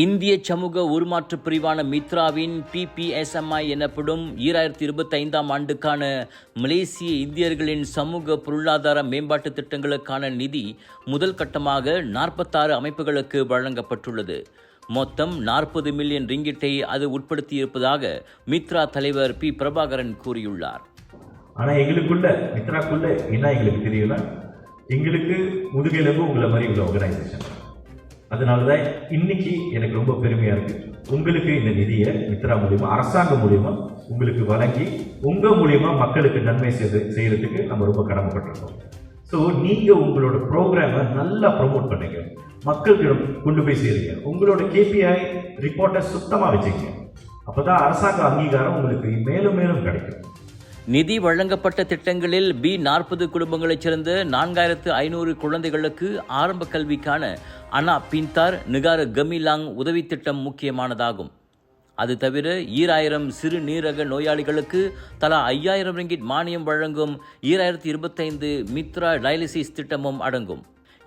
இந்திய சமூக உருமாற்று பிரிவான மித்ராவின் PPSMI எனப்படும் 2025ஆம் ஆண்டுக்கான மலேசிய இந்தியர்களின் சமூக பொருளாதார மேம்பாட்டு திட்டங்களுக்கான நிதி முதல் கட்டமாக 46 அமைப்புகளுக்கு வழங்கப்பட்டுள்ளது. மொத்தம் 40 மில்லியன் ரிங்கிட்டை அது உட்படுத்தியிருப்பதாக மித்ரா தலைவர் P. பிரபாகரன் கூறியுள்ளார். ஆனால் எங்களுக்குள்ள மித்ராக்குள்ள என்ன எங்களுக்கு தெரியல, எங்களுக்கு முதுகெலும்பு உங்களை மாதிரி உள்ள ஆர்கனைசேஷன். அதனால தான் இன்னைக்கு எனக்கு ரொம்ப பெருமையாக இருக்குது. உங்களுக்கு இந்த நிதியை மித்ரா மூலிமா, அரசாங்கம் மூலிமா உங்களுக்கு வழங்கி உங்கள் மூலிமா மக்களுக்கு நன்மை செய்யறதுக்கு நம்ம ரொம்ப கடமைப்பட்டிருக்கோம். ஸோ நீங்கள் உங்களோட ப்ரோக்ராமை நல்லா ப்ரொமோட் பண்ணுங்க, மக்களுக்கு கொண்டு போய் சேருங்க, உங்களோட KPI ரிப்போர்ட்டை சுத்தமாக வச்சுங்க. அப்போ தான் அரசாங்க அங்கீகாரம் உங்களுக்கு மேலும் மேலும் கிடைக்கும். நிதி வழங்கப்பட்ட திட்டங்களில் B40 குடும்பங்களைச் சேர்ந்த 4500 குழந்தைகளுக்கு ஆரம்ப கல்விக்கான அனா பின்தார் நிகார கமிலாங் உதவி திட்டம் முக்கியமானதாகும். அது தவிர 2000 சிறுநீரக நோயாளிகளுக்கு தலா 5000 ரிங்கிட் மானியம் வழங்கும் 2025 மித்ரா டயாலிசிஸ் திட்டமும் அடங்கும்.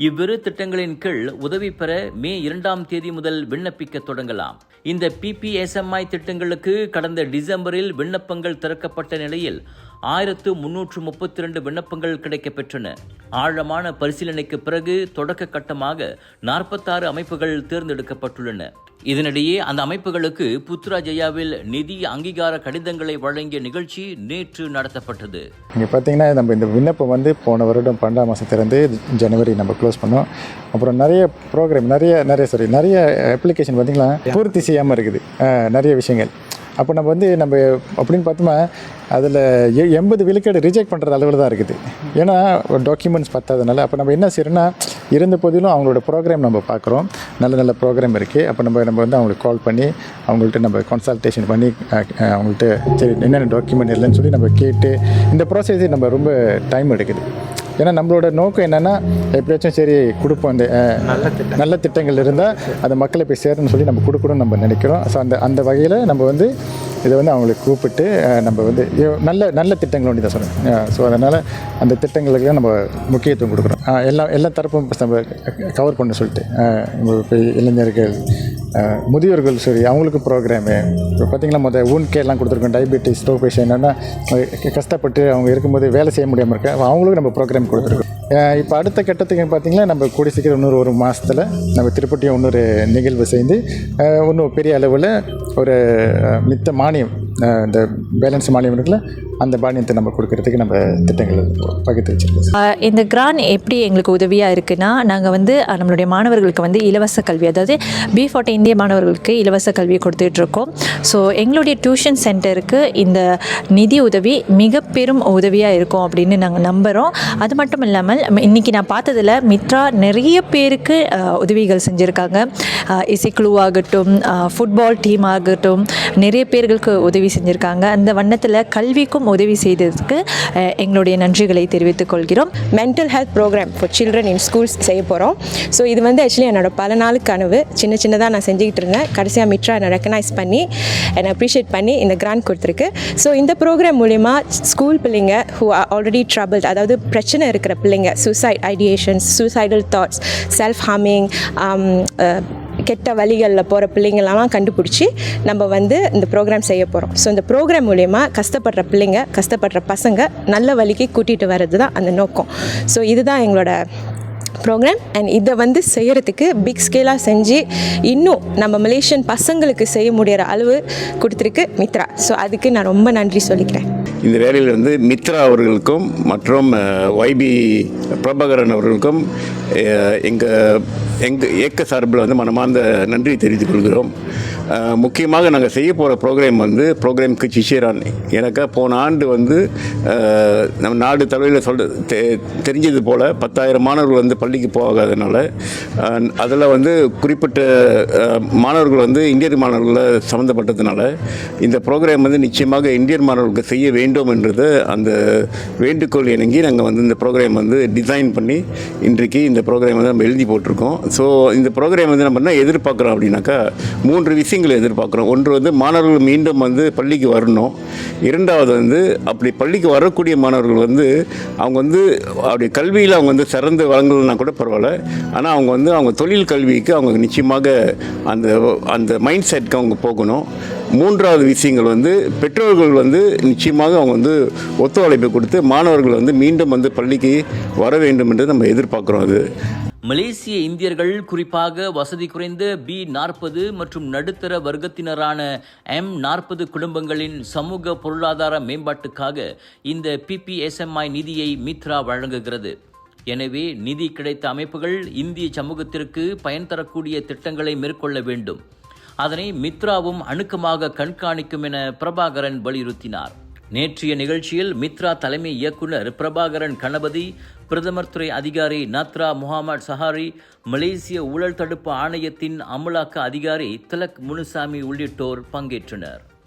இவ்விரு திட்டங்களின் கீழ் உதவி பெற மே 2ஆம் தேதி முதல் விண்ணப்பிக்க தொடங்கலாம். இந்த PPSMI திட்டங்களுக்கு கடந்த டிசம்பரில் விண்ணப்பங்கள் திறக்கப்பட்ட நிலையில் 1332 விண்ணப்பங்கள் கிடைக்கப்பெற்றன. ஆழமான பரிசீலனைக்கு பிறகு தொடக்க கட்டமாக 46 அமைப்புகள் தேர்ந்தெடுக்கப்பட்டுள்ளன. இதனிடையே அந்த அமைப்புகளுக்கு புத்ராஜயாவில் நிதி அங்கீகார கடிதங்களை வழங்கிய நிகழ்ச்சி நேற்று நடத்தப்பட்டது. இங்கே பார்த்தீங்கன்னா நம்ம இந்த விண்ணப்பம் போன வருடம் 12ஆம் மாதம் திறந்து ஜனவரி நம்ம க்ளோஸ் பண்ணோம். அப்புறம் நிறைய ப்ரோக்ராம் நிறைய அப்ளிகேஷன் பார்த்திங்களா பூர்த்தி செய்யாமல் இருக்குது நிறைய விஷயங்கள். அப்போ நம்ம அப்படின்னு பார்த்தோம்னா அதில் 80 விழுக்காடு ரிஜெக்ட் பண்ணுறது அளவில் தான் இருக்குது. ஏன்னா டாக்குமெண்ட்ஸ் பத்தாதனால. அப்போ நம்ம என்ன செய்யறோம்னா, இருந்த போதிலும் அவங்களோட ப்ரோக்ராம் நம்ம பார்க்குறோம், நல்ல ப்ரோக்ராம் இருக்குது. அப்போ நம்ம அவங்களுக்கு கால் பண்ணி அவங்கள்ட்ட நம்ம கன்சல்டேஷன் பண்ணி அவங்கள்ட்ட சரி என்னென்ன டாக்குமெண்ட் இல்லைன்னு சொல்லி நம்ம கேட்டு இந்த ப்ராசஸே நம்ம ரொம்ப டைம் எடுக்குது. ஏன்னா நம்மளோட நோக்கம் என்னென்னா எப்படியாச்சும் சரி கொடுப்போம், இந்த நல்ல திட்டங்கள் இருந்தால் அது மக்களை போய் சேரணும்னு சொல்லி நம்ம கொடுக்கணும்னு நம்ம நினைக்கிறோம். ஸோ அந்த வகையில் நம்ம இதை அவங்களுக்கு கூப்பிட்டு நம்ம நல்ல திட்டங்கள் ஒன்று தான் சொல்லுங்கள். ஸோ அதனால் அந்த திட்டங்களுக்கு நம்ம முக்கியத்துவம் கொடுக்குறோம். எல்லா தரப்பும் நம்ம கவர் பண்ண சொல்லிட்டு இப்போ இளைஞர்கள், முதியோர்கள் சரி அவங்களுக்கு ப்ரோக்ராமு இப்போ பார்த்திங்கன்னா ஊன் கேர்லாம் கொடுத்துருக்கோம். டயபெட்டிஸ், ஸ்ட்ரோக் பேஷண்ட் என்னென்னா கஷ்டப்பட்டு அவங்க இருக்கும்போது வேலை செய்ய முடியாமல் இருக்க அவங்களுக்கு நம்ம ப்ரோக்ராம் கொடுத்துருக்கோம். இப்போ அடுத்த கட்டத்துக்கு பார்த்திங்கன்னா நம்ம கூடி சீக்கிரம் ஒரு மாதத்தில் நம்ம திருப்பட்டியும் இன்னொரு நிகழ்வு செய்து இன்னும் பெரிய அளவில் ஒரு மித்த மானியம், இந்த பேலன்ஸ் மானியம் இருக்குல்ல, அந்த மானியத்தை நம்ம கொடுக்கறதுக்கு நம்ம திட்டங்கள் பகிர்ந்து வச்சுருக்கோம். இந்த கிரான் எப்படி எங்களுக்கு உதவியாக இருக்குன்னா, நாங்கள் நம்மளுடைய மாணவர்களுக்கு இலவச கல்வி, அதாவது B40 இந்திய மாணவர்களுக்கு இலவச கல்வி கொடுத்துட்ருக்கோம். ஸோ எங்களுடைய டியூஷன் சென்டருக்கு இந்த நிதி உதவி மிக பெரும் உதவியாக இருக்கும் அப்படின்னு நாங்கள் நம்புகிறோம். அது மட்டும் இல்லாமல் இன்றைக்கி நான் பார்த்ததில் மித்ரா நிறைய பேருக்கு உதவிகள் செஞ்சுருக்காங்க. இசைக்குழு ஆகட்டும், ஃபுட்பால் டீம் ஆகட்டும், நிறைய பேர்களுக்கு உதவி செஞ்சுருக்காங்க. அந்த வண்ணத்தில் கல்விக்கும் உதவி செய்ததுக்கு எங்களுடைய நன்றிகளை தெரிவித்துக் கொள்கிறோம். Mental health program for children in schools செய்ய போகிறோம். ஸோ இது ஆக்சுவலி என்னோட பல நாள் கனவு. சின்னதாக நான் செஞ்சுக்கிட்டு இருந்தேன். கடைசியாக மித்ரா என்னை ரெக்கக்னைஸ் பண்ணி என்னை அப்ரிஷியேட் பண்ணி இந்த கிராண்ட் கொடுத்துருக்கு. ஸோ இந்த ப்ரோக்ராம் மூலிமா ஸ்கூல் பிள்ளைங்க ஹூ ஆர் ஆல்ரெடி ட்ரபிள்ட், அதாவது பிரச்சனை இருக்கிற பிள்ளைங்க, suicide ideations, suicidal thoughts, self harming, கெட்ட வழிகளில் போகிற பிள்ளைங்களெல்லாம் கண்டுபிடிச்சி நம்ம இந்த ப்ரோக்ராம் செய்ய போகிறோம். ஸோ இந்த ப்ரோக்ராம் மூலயமா கஷ்டப்படுற பிள்ளைங்க, கஷ்டப்படுற பசங்க நல்ல வழிக்கு கூட்டிகிட்டு வர்றது தான் அந்த நோக்கம். ஸோ இதுதான் எங்களோட ப்ரோக்ராம். அண்ட் இதை செய்கிறதுக்கு பிக் ஸ்கேலாக செஞ்சு இன்னும் நம்ம மலேசியன் பசங்களுக்கு செய்ய முடிகிற அளவு கொடுத்துருக்கு மித்ரா. ஸோ அதுக்கு நான் ரொம்ப நன்றி சொல்லிக்கிறேன். இந்த வேலையில் மித்ரா அவர்களுக்கும் மற்றும் YB பிரபாகரன் அவர்களுக்கும் எங்கள் இயக்க சார்பில் மனமார்ந்த நன்றி தெரிவித்துக் கொள்கிறோம். முக்கியமாக நாங்கள் செய்ய போகிற ப்ரோக்ராமுக்கு சிஷியரான் எனக்கு போன ஆண்டு நம்ம நாடு தலையில் தெரிஞ்சது போல் 10,000 மாணவர்கள் பள்ளிக்கு போகாதனால அதில் குறிப்பிட்ட மாணவர்கள் இந்தியர் மாணவர்களை சம்மந்தப்பட்டதுனால இந்த ப்ரோக்ராம் நிச்சயமாக இந்தியர் மாணவர்களுக்கு செய்ய வேண்டும் என்றது அந்த வேண்டுகோள் இணங்கி நாங்கள் இந்த ப்ரோக்ராம் டிசைன் பண்ணி இன்றைக்கு இந்த ப்ரோக்ராம் நம்ம எழுதி போட்டிருக்கோம். ஸோ இந்த ப்ரோக்ராம் வந்து நம்ம என்ன எதிர்பார்க்குறோம் அப்படின்னாக்கா 3 விஷயங்களை எதிர்பார்க்குறோம். ஒன்று வந்து மாணவர்கள் மீண்டும் வந்து பள்ளிக்கு வரணும். இரண்டாவது வந்து அப்படி பள்ளிக்கு வரக்கூடிய மாணவர்கள் வந்து அவங்க வந்து அப்படி கல்வியில் அவங்க வந்து சிறந்து வழங்கலைன்னா கூட பரவாயில்ல, ஆனால் அவங்க தொழில் கல்விக்கு அவங்க நிச்சயமாக அந்த மைண்ட் செட்க்கு அவங்க போகணும். மூன்றாவது விஷயங்கள் வந்து பெற்றோர்கள் வந்து நிச்சயமாக அவங்க வந்து ஒத்துழைப்பு கொடுத்து மாணவர்கள் வந்து மீண்டும் வந்து பள்ளிக்கு வர வேண்டும் என்று நம்ம எதிர்பார்க்குறோம். அது மலேசிய இந்தியர்கள் குறிப்பாக வசதி குறைந்த B40 மற்றும் நடுத்தர வர்க்கத்தினரான M40 குடும்பங்களின் சமூக பொருளாதார மேம்பாட்டுக்காக இந்த PPSMI நிதியை மித்ரா வழங்குகிறது. எனவே நிதி கிடைத்த அமைப்புகள் இந்திய சமூகத்திற்கு பயன் தரக்கூடிய திட்டங்களை மேற்கொள்ள வேண்டும். அதனை மித்ராவும் அணுக்கமாக கண்காணிக்கும் என பிரபாகரன் வலியுறுத்தினார். நேற்றைய நிகழ்ச்சியில் மித்ரா தலைமை இயக்குனர் பிரபாகரன் கணபதி, பிரதமர் துறை அதிகாரி நாத்ரா முகமது சஹாரி, மலேசிய ஊழல் தடுப்பு ஆணையத்தின் அமலாக்க அதிகாரி திலக் முனுசாமி உள்ளிட்டோர் பங்கேற்றனர்.